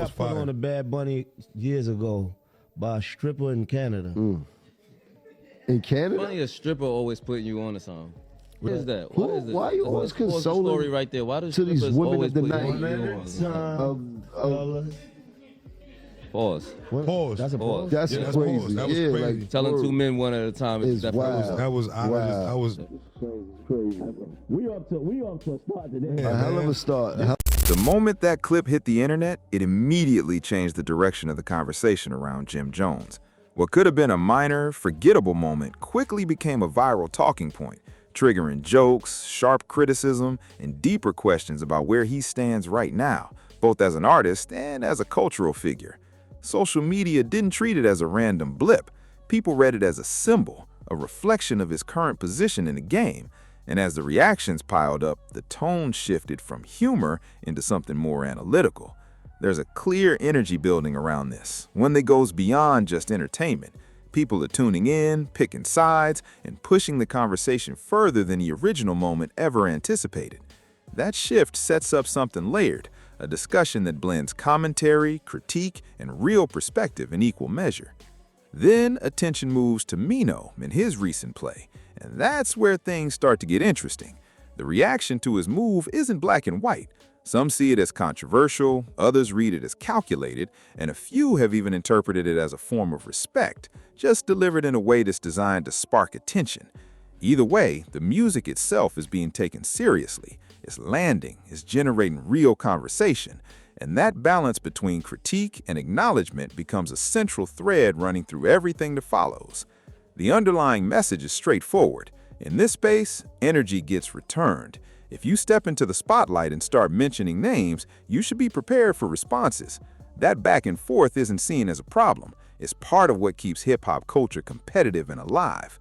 got put on a Bad Bunny years ago by a stripper in Canada. In Canada? Funny, a stripper always putting you on to something. What is that? What is Why you always Pause the consoling story right there. Why do to these strippers women always of the put night? you on? Pause. Pause. That's a pause. That's Yeah, crazy. pause. That was yeah, crazy. like Telling two men one at a time is It's definitely wild. That was I Wow. was Crazy. We up to a start today. a hell of a start. The moment that clip hit the internet, it immediately changed the direction of the conversation around Jim Jones. What could have been a minor, forgettable moment quickly became a viral talking point, triggering jokes, sharp criticism, and deeper questions about where he stands right now, both as an artist and as a cultural figure. Social media didn't treat it as a random blip. People read it as a symbol, a reflection of his current position in the game. And as the reactions piled up, the tone shifted from humor into something more analytical. There's a clear energy building around this, one that goes beyond just entertainment. People are tuning in, picking sides, and pushing the conversation further than the original moment ever anticipated. That shift sets up something layered, a discussion that blends commentary, critique, and real perspective in equal measure. Then attention moves to Mino and his recent play, and that's where things start to get interesting. The reaction to his move isn't black and white. Some see it as controversial, others read it as calculated, and a few have even interpreted it as a form of respect, just delivered in a way that's designed to spark attention. Either way, the music itself is being taken seriously. It's landing, it's generating real conversation, and that balance between critique and acknowledgement becomes a central thread running through everything that follows. The underlying message is straightforward. In this space, energy gets returned. If you step into the spotlight and start mentioning names, you should be prepared for responses. That back and forth isn't seen as a problem. It's part of what keeps hip-hop culture competitive and alive.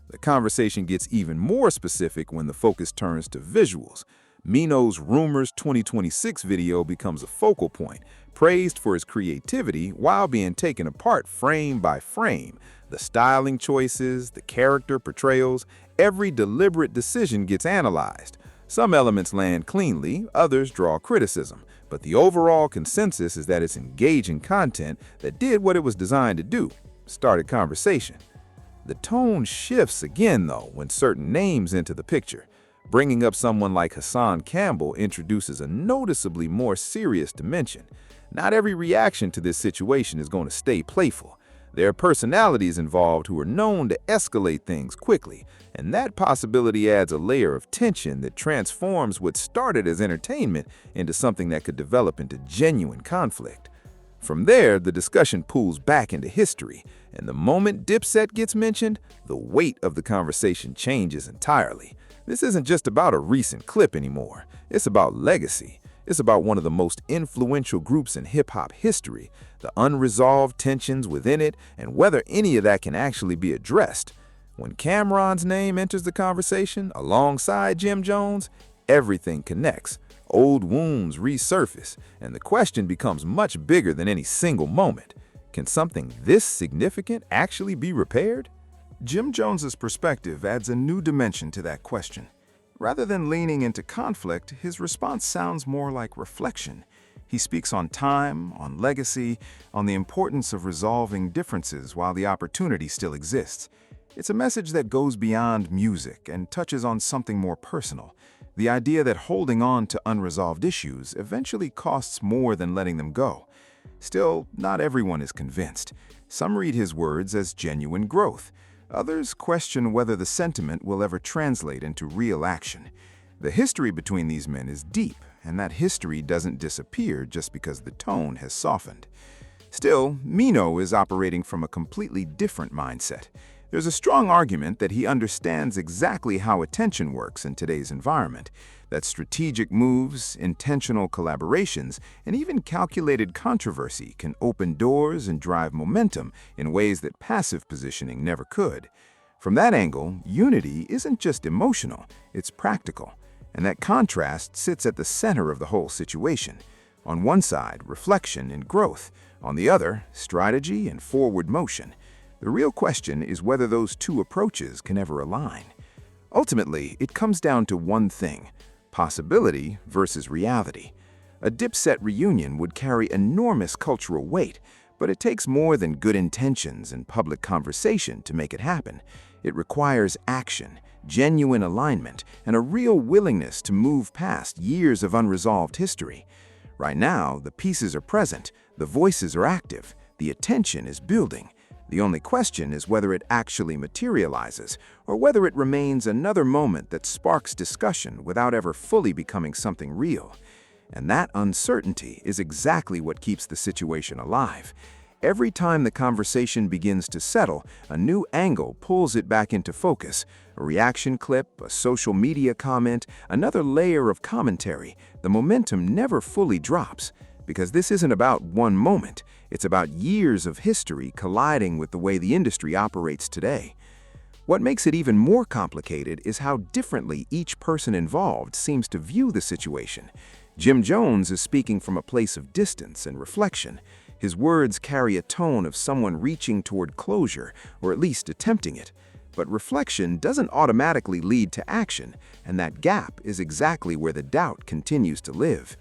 The conversation gets even more specific when the focus turns to visuals. Mino's Rumors 2026 video becomes a focal point, praised for his creativity while being taken apart frame by frame. The styling choices, the character portrayals, every deliberate decision gets analyzed. Some elements land cleanly, others draw criticism, but the overall consensus is that it's engaging content that did what it was designed to do, started conversation. The tone shifts again, though, when certain names enter the picture. Bringing up someone like Hassan Campbell introduces a noticeably more serious dimension. Not every reaction to this situation is going to stay playful. There are personalities involved who are known to escalate things quickly, and that possibility adds a layer of tension that transforms what started as entertainment into something that could develop into genuine conflict. From there, the discussion pulls back into history, and the moment Dipset gets mentioned, the weight of the conversation changes entirely. This isn't just about a recent clip anymore. It's about legacy. It's about one of the most influential groups in hip-hop history, the unresolved tensions within it, and whether any of that can actually be addressed. When Cam'ron's name enters the conversation alongside Jim Jones, everything connects. Old wounds resurface, and the question becomes much bigger than any single moment. Can something this significant actually be repaired? Jim Jones's perspective adds a new dimension to that question. Rather than leaning into conflict, his response sounds more like reflection. He speaks on time, on legacy, on the importance of resolving differences while the opportunity still exists. It's a message that goes beyond music and touches on something more personal. The idea that holding on to unresolved issues eventually costs more than letting them go. Still, not everyone is convinced. Some read his words as genuine growth. Others question whether the sentiment will ever translate into real action. The history between these men is deep, and that history doesn't disappear just because the tone has softened. Still, Mino is operating from a completely different mindset. There's a strong argument that he understands exactly how attention works in today's environment, that strategic moves, intentional collaborations, and even calculated controversy can open doors and drive momentum in ways that passive positioning never could. From that angle, unity isn't just emotional, it's practical, and that contrast sits at the center of the whole situation. On one side, reflection and growth. On the other, strategy and forward motion. The real question is whether those two approaches can ever align. Ultimately, it comes down to one thing: possibility versus reality. A Dipset reunion would carry enormous cultural weight, but it takes more than good intentions and public conversation to make it happen. It requires action, genuine alignment, and a real willingness to move past years of unresolved history. Right now, the pieces are present, the voices are active, the attention is building. The only question is whether it actually materializes, or whether it remains another moment that sparks discussion without ever fully becoming something real. And that uncertainty is exactly what keeps the situation alive. Every time the conversation begins to settle, a new angle pulls it back into focus. A reaction clip, a social media comment, another layer of commentary. The momentum never fully drops, because this isn't about one moment. It's about years of history colliding with the way the industry operates today. What makes it even more complicated is how differently each person involved seems to view the situation. Jim Jones is speaking from a place of distance and reflection. His words carry a tone of someone reaching toward closure, or at least attempting it. But reflection doesn't automatically lead to action, and that gap is exactly where the doubt continues to live.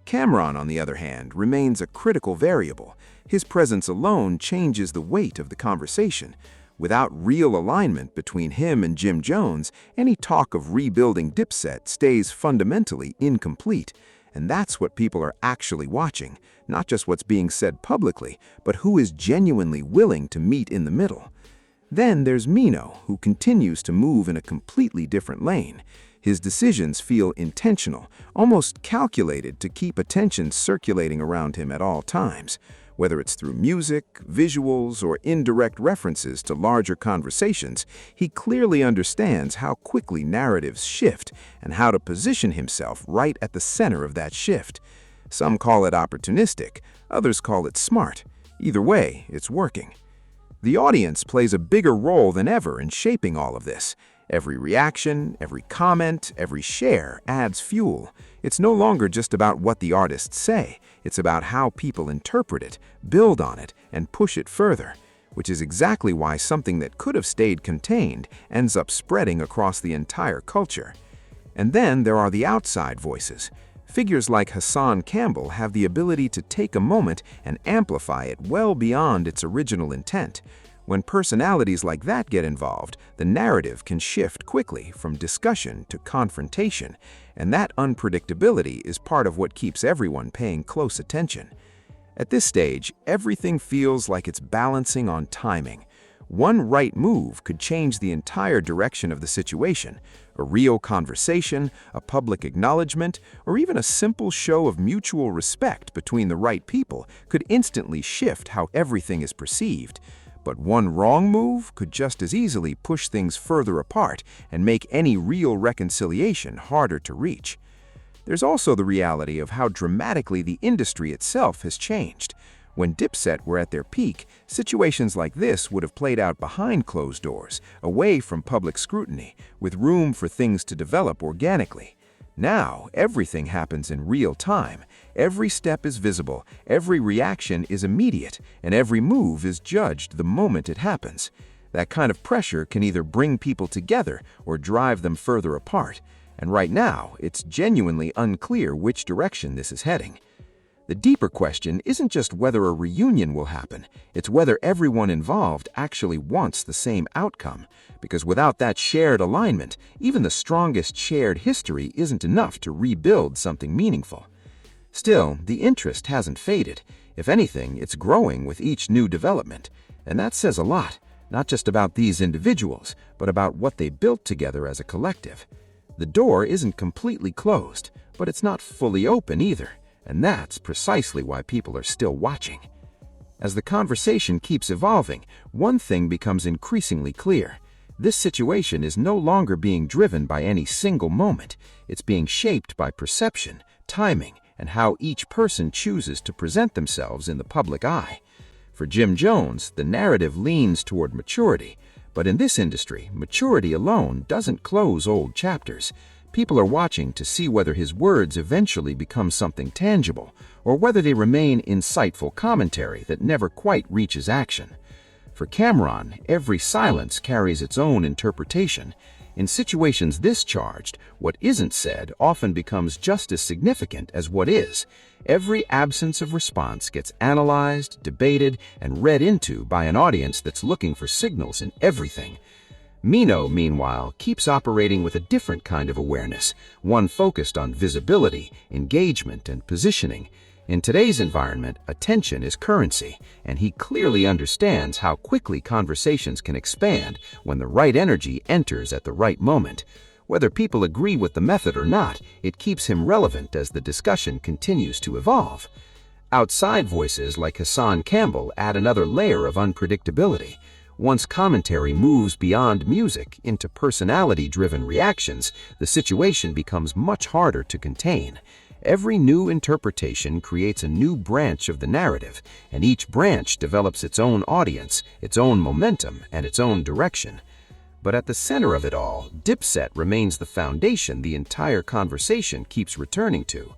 Cam'ron, on the other hand, remains a critical variable. His presence alone changes the weight of the conversation. Without real alignment between him and Jim Jones, any talk of rebuilding Dipset stays fundamentally incomplete. And that's what people are actually watching, not just what's being said publicly, but who is genuinely willing to meet in the middle. Then there's Mino, who continues to move in a completely different lane. His decisions feel intentional, almost calculated to keep attention circulating around him at all times. Whether it's through music, visuals, or indirect references to larger conversations, he clearly understands how quickly narratives shift and how to position himself right at the center of that shift. Some call it opportunistic, others call it smart. Either way, it's working. The audience plays a bigger role than ever in shaping all of this. Every reaction, every comment, every share adds fuel. It's no longer just about what the artists say. It's about how people interpret it, build on it, and push it further, which is exactly why something that could have stayed contained ends up spreading across the entire culture. And then there are the outside voices. Figures like Hassan Campbell have the ability to take a moment and amplify it well beyond its original intent. When personalities like that get involved, the narrative can shift quickly from discussion to confrontation, and that unpredictability is part of what keeps everyone paying close attention. At this stage, everything feels like it's balancing on timing. One right move could change the entire direction of the situation. A real conversation, a public acknowledgement, or even a simple show of mutual respect between the right people could instantly shift how everything is perceived. But one wrong move could just as easily push things further apart and make any real reconciliation harder to reach. There's also the reality of how dramatically the industry itself has changed. When Dipset were at their peak, situations like this would have played out behind closed doors, away from public scrutiny, with room for things to develop organically. Now, everything happens in real time. Every step is visible, every reaction is immediate, and every move is judged the moment it happens. That kind of pressure can either bring people together or drive them further apart. And right now, it's genuinely unclear which direction this is heading. The deeper question isn't just whether a reunion will happen, it's whether everyone involved actually wants the same outcome. Because without that shared alignment, even the strongest shared history isn't enough to rebuild something meaningful. Still, the interest hasn't faded. If anything, it's growing with each new development. And that says a lot, not just about these individuals, but about what they built together as a collective. The door isn't completely closed, but it's not fully open either. And that's precisely why people are still watching. As the conversation keeps evolving, one thing becomes increasingly clear. This situation is no longer being driven by any single moment. It's being shaped by perception, timing, and how each person chooses to present themselves in the public eye. For Jim Jones, the narrative leans toward maturity. But in this industry, maturity alone doesn't close old chapters. People are watching to see whether his words eventually become something tangible, or whether they remain insightful commentary that never quite reaches action. For Cam'ron, every silence carries its own interpretation. In situations this charged, what isn't said often becomes just as significant as what is. Every absence of response gets analyzed, debated, and read into by an audience that's looking for signals in everything. Mino, meanwhile, keeps operating with a different kind of awareness, one focused on visibility, engagement, and positioning. In today's environment, attention is currency, and he clearly understands how quickly conversations can expand when the right energy enters at the right moment. Whether people agree with the method or not, it keeps him relevant as the discussion continues to evolve. Outside voices like Hassan Campbell add another layer of unpredictability. Once commentary moves beyond music into personality-driven reactions, the situation becomes much harder to contain. Every new interpretation creates a new branch of the narrative, and each branch develops its own audience, its own momentum, and its own direction. But at the center of it all, Dipset remains the foundation the entire conversation keeps returning to.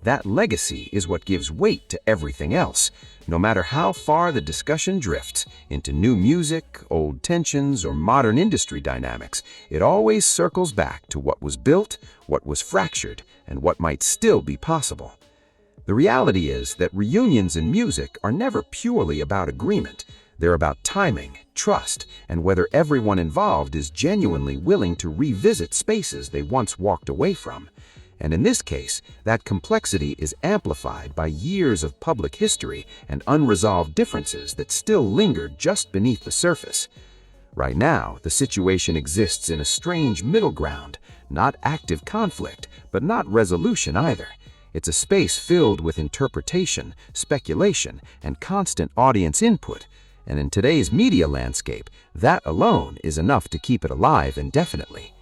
That legacy is what gives weight to everything else. No matter how far the discussion drifts into new music, old tensions, or modern industry dynamics, it always circles back to what was built, what was fractured, and what might still be possible. The reality is that reunions in music are never purely about agreement. They're about timing, trust, and whether everyone involved is genuinely willing to revisit spaces they once walked away from. And in this case, that complexity is amplified by years of public history and unresolved differences that still linger just beneath the surface. Right now, the situation exists in a strange middle ground, not active conflict, but not resolution either. It's a space filled with interpretation, speculation, and constant audience input. And in today's media landscape, that alone is enough to keep it alive indefinitely.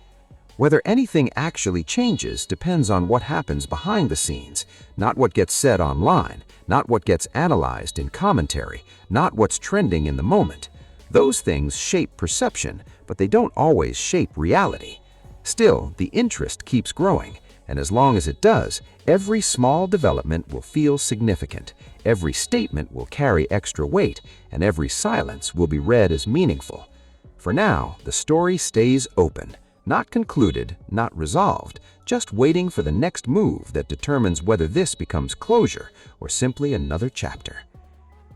Whether anything actually changes depends on what happens behind the scenes, not what gets said online, not what gets analyzed in commentary, not what's trending in the moment. Those things shape perception, but they don't always shape reality. Still, the interest keeps growing, and as long as it does, every small development will feel significant, every statement will carry extra weight, and every silence will be read as meaningful. For now, the story stays open. Not concluded, not resolved, just waiting for the next move that determines whether this becomes closure or simply another chapter.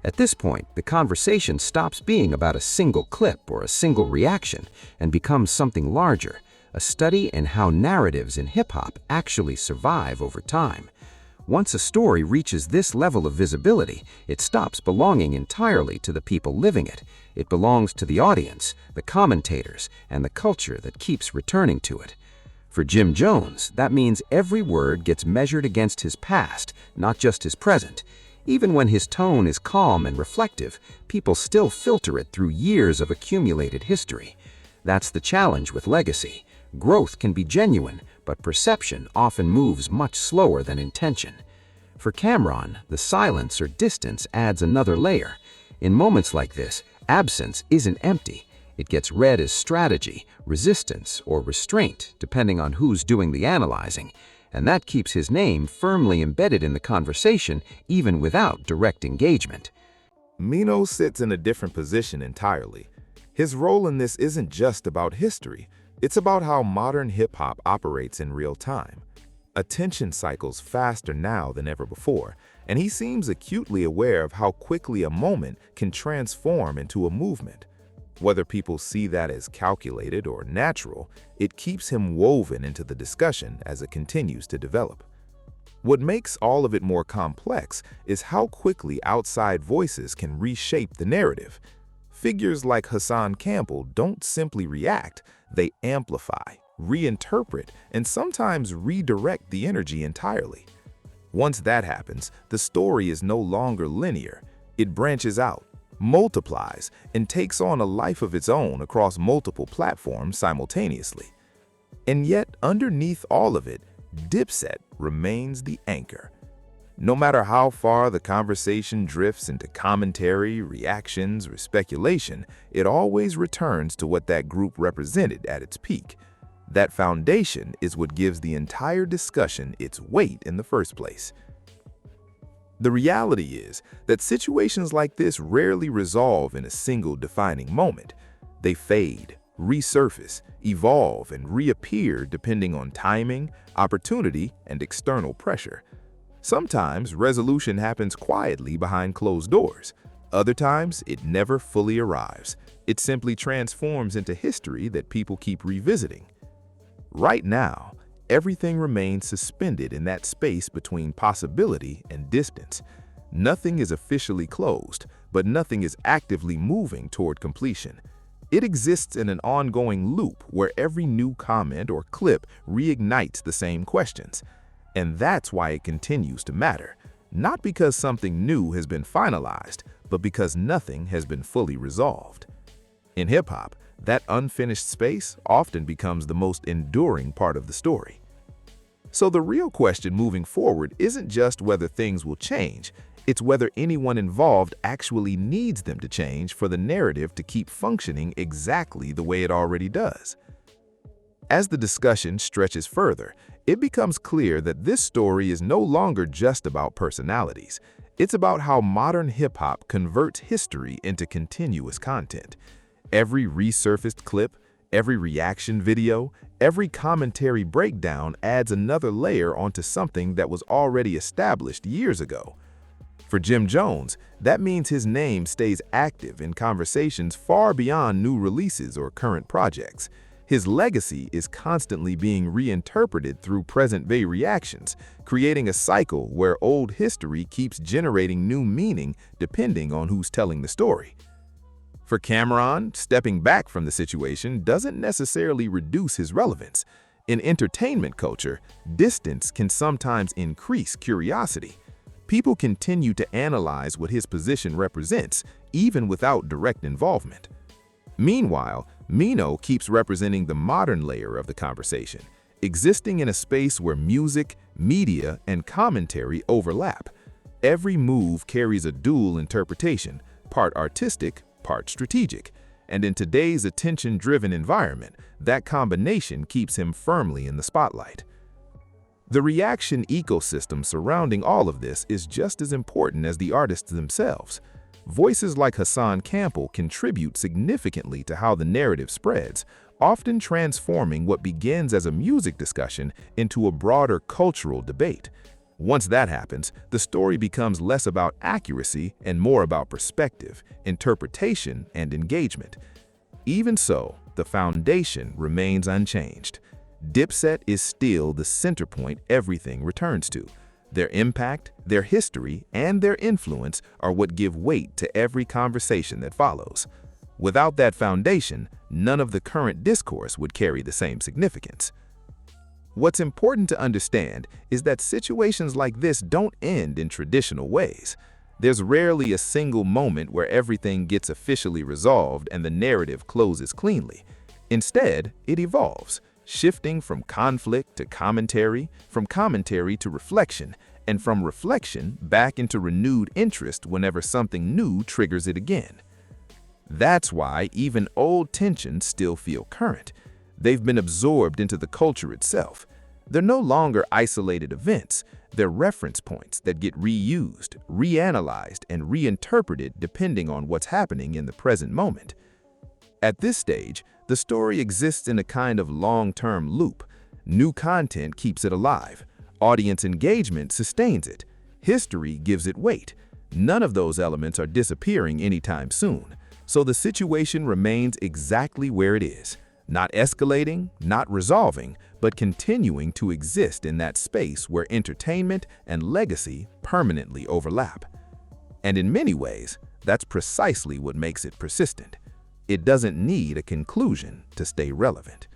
At this point, the conversation stops being about a single clip or a single reaction and becomes something larger, a study in how narratives in hip-hop actually survive over time. Once a story reaches this level of visibility, it stops belonging entirely to the people living it. It belongs to the audience, the commentators, and the culture that keeps returning to it. For Jim Jones, that means every word gets measured against his past, not just his present. Even when his tone is calm and reflective, people still filter it through years of accumulated history. That's the challenge with legacy. Growth can be genuine, but perception often moves much slower than intention. For Cam'ron, the silence or distance adds another layer. In moments like this, absence isn't empty. It gets read as strategy, resistance, or restraint, depending on who's doing the analyzing, and that keeps his name firmly embedded in the conversation even without direct engagement. Mino sits in a different position entirely. His role in this isn't just about history. It's about how modern hip-hop operates in real time. Attention cycles faster now than ever before, and he seems acutely aware of how quickly a moment can transform into a movement. Whether people see that as calculated or natural, it keeps him woven into the discussion as it continues to develop. What makes all of it more complex is how quickly outside voices can reshape the narrative. Figures like Hassan Campbell don't simply react, they amplify, reinterpret, and sometimes redirect the energy entirely. Once that happens, the story is no longer linear. It branches out, multiplies, and takes on a life of its own across multiple platforms simultaneously. And yet, underneath all of it, Dipset remains the anchor. No matter how far the conversation drifts into commentary, reactions, or speculation, it always returns to what that group represented at its peak. That foundation is what gives the entire discussion its weight in the first place. The reality is that situations like this rarely resolve in a single defining moment. They fade, resurface, evolve, and reappear depending on timing, opportunity, and external pressure. Sometimes resolution happens quietly behind closed doors. Other times, it never fully arrives. It simply transforms into history that people keep revisiting. Right now, everything remains suspended in that space between possibility and distance. Nothing is officially closed, but nothing is actively moving toward completion. It exists in an ongoing loop where every new comment or clip reignites the same questions. And that's why it continues to matter, not because something new has been finalized, but because nothing has been fully resolved. In hip-hop, that unfinished space often becomes the most enduring part of the story. So the real question moving forward isn't just whether things will change, it's whether anyone involved actually needs them to change for the narrative to keep functioning exactly the way it already does. As the discussion stretches further, it becomes clear that this story is no longer just about personalities. It's about how modern hip-hop converts history into continuous content. Every resurfaced clip, every reaction video, every commentary breakdown adds another layer onto something that was already established years ago. For Jim Jones, that means his name stays active in conversations far beyond new releases or current projects. His legacy is constantly being reinterpreted through present-day reactions, creating a cycle where old history keeps generating new meaning depending on who's telling the story. For Cam'ron, stepping back from the situation doesn't necessarily reduce his relevance. In entertainment culture, distance can sometimes increase curiosity. People continue to analyze what his position represents, even without direct involvement. Meanwhile, Mino keeps representing the modern layer of the conversation, existing in a space where music, media, and commentary overlap. Every move carries a dual interpretation, part artistic, part strategic, and in today's attention-driven environment, that combination keeps him firmly in the spotlight. The reaction ecosystem surrounding all of this is just as important as the artists themselves. Voices like Hassan Campbell contribute significantly to how the narrative spreads, often transforming what begins as a music discussion into a broader cultural debate. Once that happens, the story becomes less about accuracy and more about perspective, interpretation, and engagement. Even so, the foundation remains unchanged. Dipset is still the center point everything returns to. Their impact, their history, and their influence are what give weight to every conversation that follows. Without that foundation, none of the current discourse would carry the same significance. What's important to understand is that situations like this don't end in traditional ways. There's rarely a single moment where everything gets officially resolved and the narrative closes cleanly. Instead, it evolves, shifting from conflict to commentary, from commentary to reflection, and from reflection back into renewed interest whenever something new triggers it again. That's why even old tensions still feel current. They've been absorbed into the culture itself. They're no longer isolated events. They're reference points that get reused, reanalyzed, and reinterpreted depending on what's happening in the present moment. At this stage, the story exists in a kind of long-term loop. New content keeps it alive. Audience engagement sustains it. History gives it weight. None of those elements are disappearing anytime soon. So the situation remains exactly where it is. Not escalating, not resolving, but continuing to exist in that space where entertainment and legacy permanently overlap. And in many ways, that's precisely what makes it persistent. It doesn't need a conclusion to stay relevant.